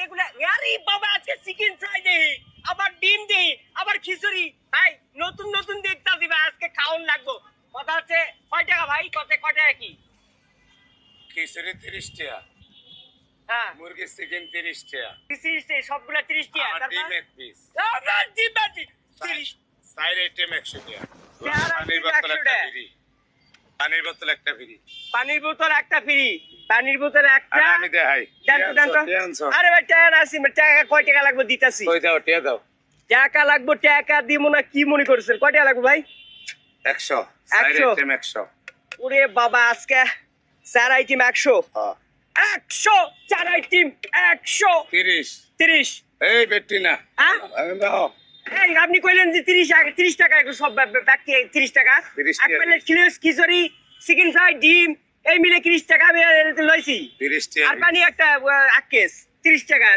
এগুলা আরে বাবা আজকে চিকেন ফ্রাই দেই আবার ডিম দেই আবার খিচুড়ি ভাই নতুন নতুন দেখতা দিবা আজকে খাওন লাগবো কথা হচ্ছে কয় টাকা ভাই কয় টাকা কি খিচুড়ি 30 টাকা, হ্যাঁ মুরগি চিকেন 30 টাকা, 30 সবগুলা 30 টাকা আমার তারপর ডিম এক পিস, আমার ডিম আছে 30 সাইড আইটেম 100 টাকা, চার পানির বোতল একটা ফ্রি, পানির বোতল একটা ফ্রি, পানির বোতল একটা আমি দেখাই দেন। আরে ভাই টাকা আসি টাকা কয় টাকা লাগবে দিতাছি কই দাও টিয়া দাও টাকা লাগবে টাকা দিব না কি মনে করছেন কয় টাকা লাগবে ভাই 100 সাইড 100 আইটেম 100 ওরে বাবা আজকে চার আইটেম 100 হ্যাঁ 100 চার আইটেম 100 30 30 এই বেটি না হ্যাঁ আমি দাও এই আপনি কইলেন যে 30 টাকা এগুলো সব বাকি 30 টাকা 30 এক টাকা। প্লেট খিচুড়ি চিকেন ফ্রাই ডিম এই মিলে 30 টাকা আমি লইছি 30 আর টাকা পানি একটা এক কেস 30 টাকা